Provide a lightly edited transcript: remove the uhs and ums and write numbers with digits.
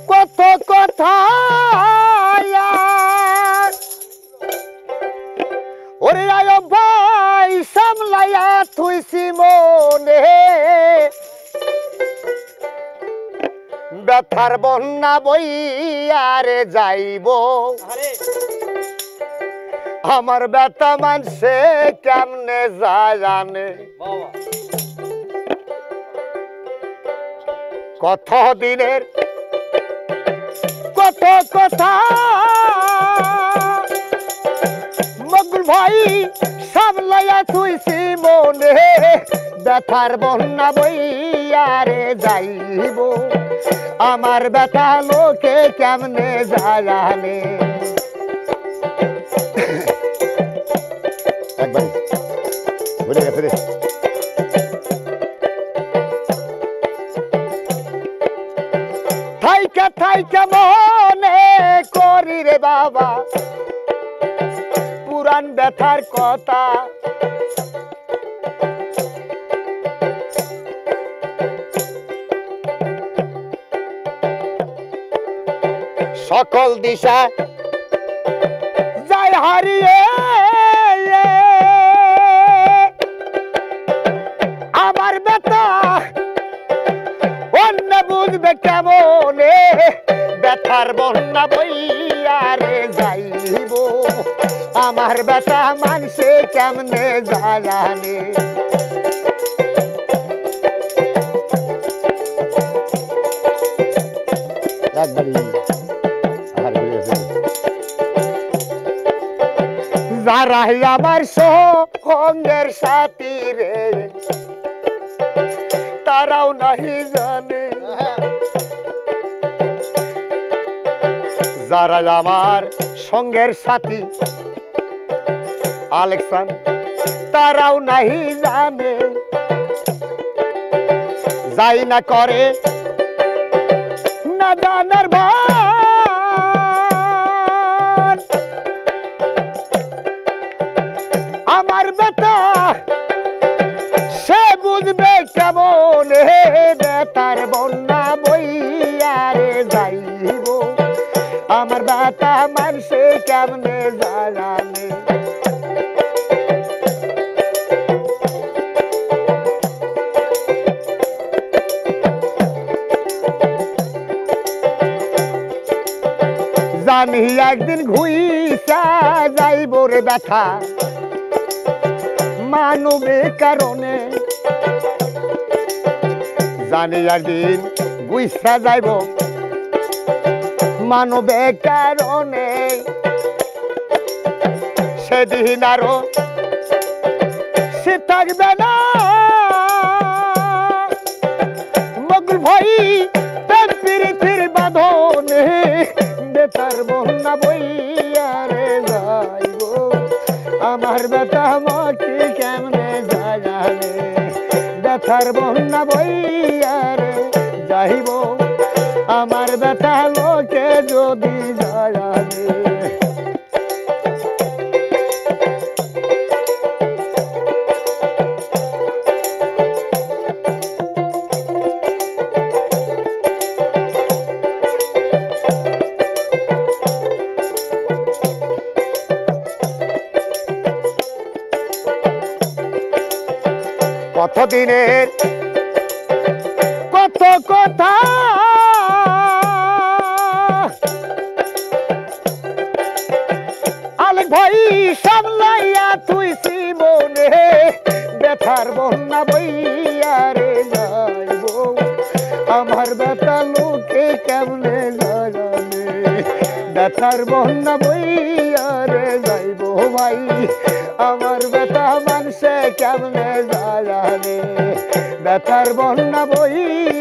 কত কথা ওরে আয় ভাই সামলাইয়া থুইছি মনে ব্যথার বন্যা বইয়ারে যাইব আমার ব্যথা মানছে কেমনে যায় জানে কত দিনের কত কথা মগুল ভাই সামলাইয়া থুইছি মনে ব্যথার বন্যা বইয়ারে যাইব আমার ব্যথা লোকে কেমনে জানে একবার বলে গেছে রে থাইকা থাইকা মনে করি রে বাবা পুরান ব্যথার কথা সকল দিশা যায় হারিয়ে আমার ব্যথা অন্য বুঝবে কেমনে ব্যথার বন্যা বইয়ারে যাইব আমার ব্যথা মানছে কেমনে জানে যারাই আমার সঙ্গের সাথী রে তারাও নাহি জানে যারা আমার সঙ্গের সাথী আলেকসান তারাও নাহি জানে যাই না করে না জানার ভান আমার ব্যথা সে বুঝবে কেমন ব্যথার বন্যা বইয়ারে যাইব আমার ব্যথা মানছে কেমনে জানে জানি একদিন ঘুইসা যাইব রে ব্যথা মানবের কারণে জানি একদিন ঘুইসা যাইব মানবের কারণে সেদিন আরো সে থাকবে না মগুল ভাই প্রীতির বাঁধনে বেতার বন্যা বইয়ারে যাইব আমার ব্যথা আমাকে কেমনে জানে ব্যথার বন্যা বইয়ারে যাইব আমার ব্যথা লোকে যদি জানে কতদিনের কত কথা আলেক ভাই সামলাইয়া থুইছি মনে ব্যথার বন্যা বইয়ারে যাইব আমার ব্যথা লোকে কেমনে জানে ব্যথার বন্যা বইয়ারে যাইব ভাই আমার ব্যথা মানুষে কেমনে জানে ব্যথার বন্যা বই